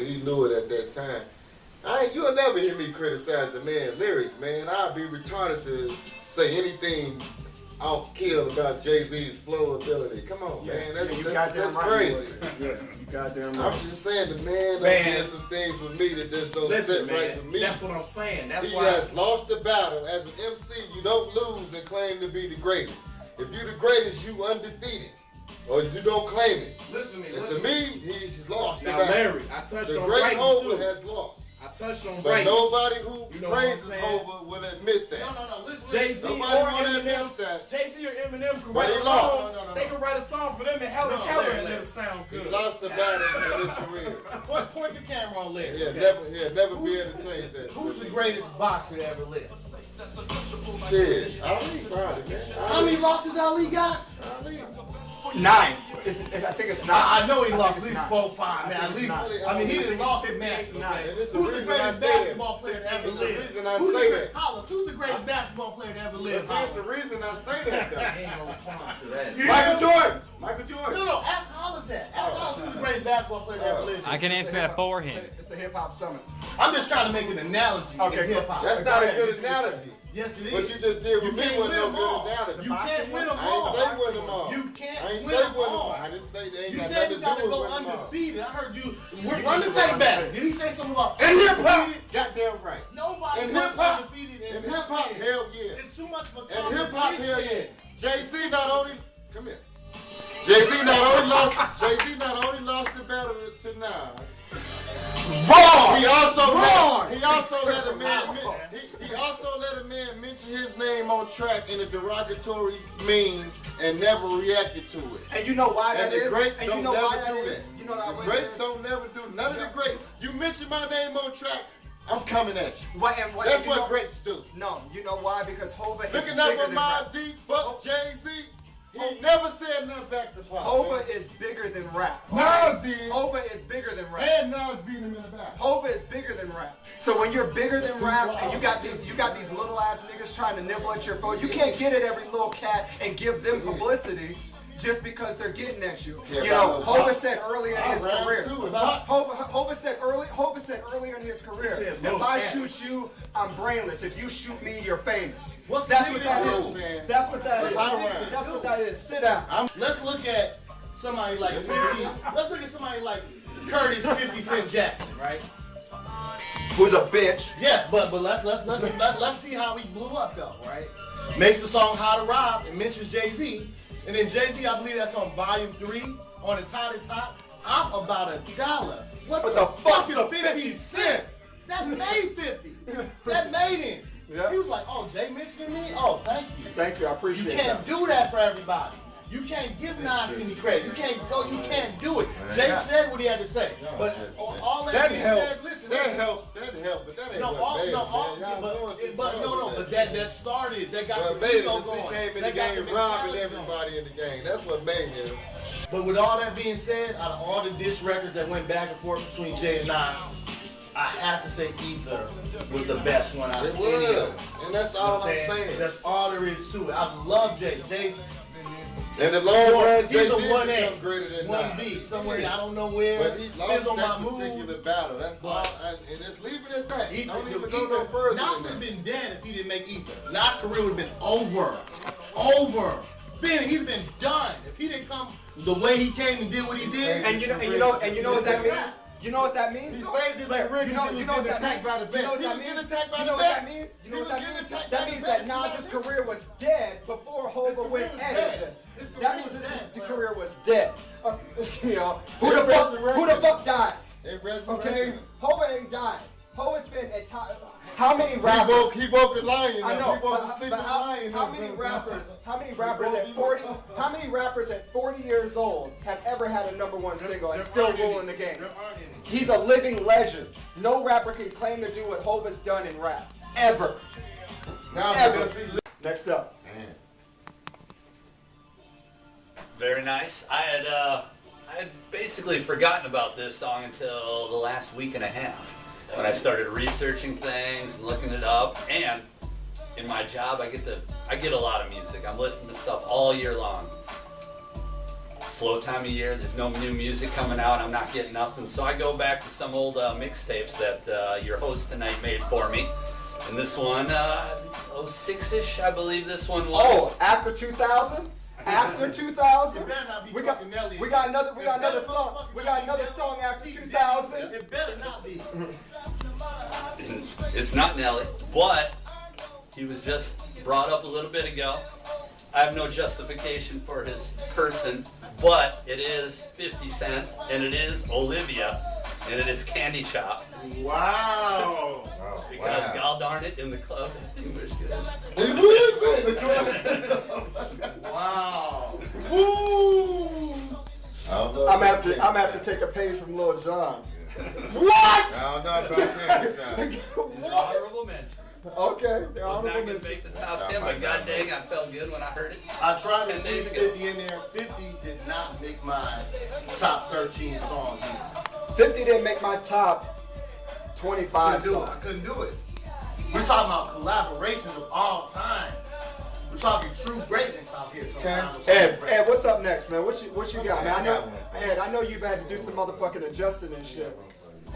he knew it at that time. You'll never hear me criticize the man's lyrics, man. I'd be retarded to say anything off kill about Jay-Z's flow ability. Come on, man. That's crazy. Yeah, you goddamn right. I'm just saying the man did some things with me that just don't sit right with me. That's what I'm saying. That's he why has lost the battle. As an MC, you don't lose and claim to be the greatest. If you're the greatest, you undefeated. Or you don't claim it. Listen to me. And to me, he's lost the now, battle. Larry, I touched the on great writing Hova too. has lost. I touched on but writing. nobody who praises Hova will admit that. No. Listen, Jay-Z or Eminem, Jay-Z or Eminem can but write he a lost. song. They can write a song for them and Helen Keller and it'll sound good. He lost the battle in his career. Point the camera on Larry. He'll never be able to change that. Who's the greatest boxer that ever lived? Shit, Ali probably, man. How many losses Ali got? Ali. 9. I think it's 9. I know he lost at least 4, 5, man. At least, I mean, he didn't lost a match. Who's the greatest basketball player to ever live? Who's the reason I say that? Holla'z, who's the greatest basketball player to ever live? That's the reason I say that, though. He ain't gonna respond to that. Michael Jordan. Michael Jordan. No, ask Holla'z that. Ask Holla'z who's the greatest basketball player to ever live. I can answer that for him. It's a hip-hop summit. I'm just trying to make an analogy. Okay, hip hop. That's not a good analogy. Yes, it is. What you just did with me wasn't no good analogy. You can't win them I all. ain't say win them all. You can't I ain't win say them win them all. all. I didn't say they ain't You got said nothing you to gotta do go with winning them all. undefeated. I heard you. Run the tape back. Did he say something about In hip hop, goddamn right. nobody In goes hip hop, undefeated in hip hop, hell yeah. It's too much of a In hip hop, hell yeah. competition. Jay-Z not only come here. Jay-Z not only lost the battle to Nas. Wrong. He also Wrong. let a man mention his name on track in a derogatory means and never reacted to it. And you know why that And the is? great And don't you know never why that do is? that. You know that The great don't never do none of the great. You mention my name on track, I'm coming at you. That's what greats do. No, you know why? Because Hova is Looking bigger up for than my rap. deep fuck Jay-Z, he never said nothing back to Pop. Hova is bigger than rap. Nas did. Hova is bigger than rap. And Nas beat him in the back. Hova is bigger than rap. So when you're bigger than rap and you got these little ass niggas trying to nibble at your phone, you can't get at every little cat and give them publicity just because they're getting at you. You know, Hova said earlier in his career. Hova said earlier in his career, if I shoot you, I'm brainless. If you shoot me, you're famous. That's what that is. That's what that is. That's what that is. Sit down. Let's look at somebody like 50. Let's look at somebody like Curtis 50 Cent Jackson, right? Who's a bitch? Yes, but let's see how he blew up though, right? Makes the song "How to Rob" and mentions Jay-Z, and then Jay-Z, I believe that's on Volume 3 on his Hottest Hot. I'm about $1. What the fuck is 50 cents? That made 50. That made him. Yeah. He was like, "Oh, Jay mentioned me. Oh, thank you. Thank you, I appreciate You that. can't do that for everybody. You can't give Nas any credit. You can't go. You can't do it." Jay said what he had to say, but all that being said, listen. That helped, but that ain't But that started. That got what the made ego him. going. He came in That the got game the robbing mentality everybody in the game. That's what made him. But with all that being said, out of all the diss records that went back and forth between Jay and Nas, I have to say Ether was the best one out of any of them. And that's all I'm saying. That's all there is to it. I love Jay. Jay's in the long run, Jay he's a did 1A, become greater than 1B, Nas. somewhere I don't know where. But he Depends lost on that my particular mood. battle. That's all. And just leave it at that. Ether, Don't even Ether, go no further Nas than would have that. been dead if he didn't make Ether. Nas' career would have been over. Over. He'd have been done if he didn't come the way he came and did what he did. And you know what that means? You know what that means? He saved his career because he was getting attacked by the best. You know what He that was means? getting attacked by You the know what best. that means? You know He what was that getting means? attacked That by the means that best. Nas's career was dead before Hova went Edison. That means his career was dead. You know, who the fuck dies? Okay, Hova ain't died. Hova's been at time. How many rappers? He woke the lion. I know, He woke the sleeping lion. how many rappers? How many rappers at 40? How many rappers at 40 years old have ever had a #1 single and still ruling the game? He's a living legend. No rapper can claim to do what Hova's done in rap ever. Now Ever. Next up. Very nice. I had basically forgotten about this song until the last week and a half when I started researching things and looking it up. And in my job, I get a lot of music. I'm listening to stuff all year long. slow time of year. There's no new music coming out. I'm not getting nothing. So I go back to some old mixtapes that your host tonight made for me. And this one, 06-ish, I believe this one was. Oh, after 2000? After 2000? It better not be We got fucking Nelly. another song. We got another song after 2000. It better not be. It's not Nelly, but he was just brought up a little bit ago. I have no justification for his person, but it is 50 Cent, and it is Olivia, and it is Candy Shop. Wow. Because God darn it, in the club, English good. Wow. Woo! I'm have to take a page from Lil Jon. What? I don't know about that. An honorable mention. Okay, they're Was honorable not going to mentions. make the top 10, but god dang, I felt good when I heard it. I tried to 10 days squeeze ago. 50 in there. 50 did not make my top 13 songs either. 50 didn't make my top 25 I songs. couldn't do it. We're talking about collaborations of all time. We're talking true greatness out here sometimes. Ed, what's up next, man? What you got, man? I got one. Ed, I know you've had to do some motherfucking adjusting and shit.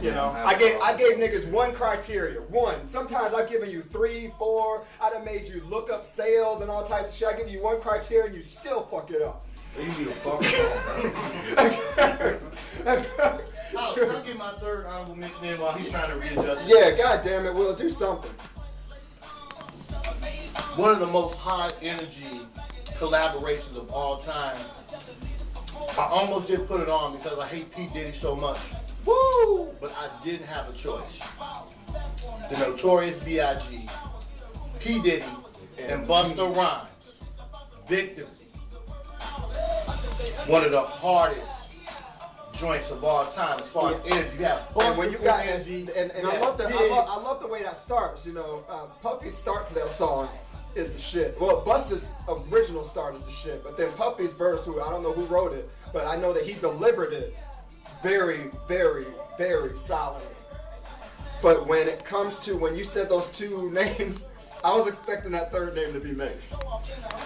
You know, I gave niggas one criteria, one. Sometimes I've given you 3, 4. I done made you look up sales and all types of shit. I give you one criteria and you still fuck it up. You need to fuck off. Oh, can I get my third honorable mention in while he's trying to readjust? Yeah, god damn it, Will, do something. One of the most high energy collaborations of all time. I almost didn't put it on because I hate P. Diddy so much. Woo! But I didn't have a choice. The Notorious B.I.G., P. Diddy, and Busta Rhymes. Victory. One of the hardest joints of all time as far as energy. You have And when you got energy, and you I have love the Big. I love the way that starts. You know, Puffy's start to that song is the shit. Well, Busta's original start is the shit, but then Puffy's verse, who I don't know who wrote it, but I know that he delivered it very, very, very solid. But when it comes to when you said those two names, I was expecting that third name to be Mace.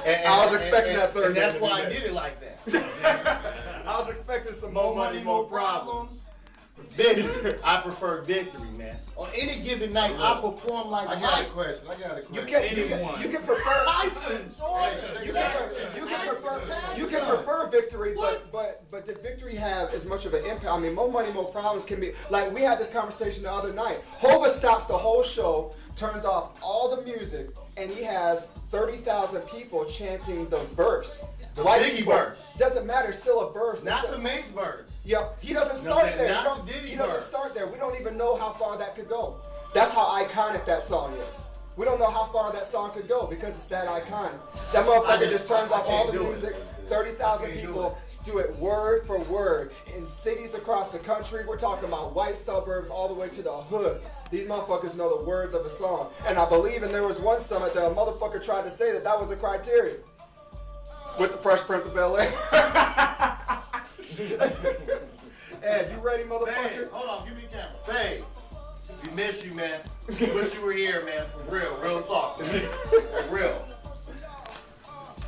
I was expecting that third And that's name to why be I Mace. did it like that. I was expecting some More money, more problems. Victory. I prefer victory, man. On any given night, I perform like I got a Mike. question. You can prefer Tyson, Jordan. you can prefer victory, but did victory have as much of an impact? I mean, more money, more problems can be like we had this conversation the other night. Hova stops the whole show, turns off all the music, and he has 30,000 people chanting the verse. The White Biggie people. verse. Doesn't matter, still a verse. Not the Mace verse. Yep, he doesn't start No, there. not the Diddy He doesn't verse. start there. We don't even know how far that could go. That's how iconic that song is. We don't know how far that song could go because it's that iconic. That motherfucker just turns off all the music. 30,000 people do it word for word in cities across the country. We're talking about white suburbs all the way to the hood. These motherfuckers know the words of a song. And I believe, and there was one summit that a motherfucker tried to say that was a criteria. With the Fresh Prince of Bel-Air. Ed, you ready, motherfucker? Hey, hold on, give me a camera. Hey, we miss you, man. Wish you were here, man. For real talk. Man. For real.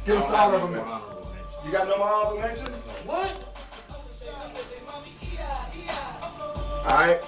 Give us an honorable mention. You got no more honorable mentions? What? All right.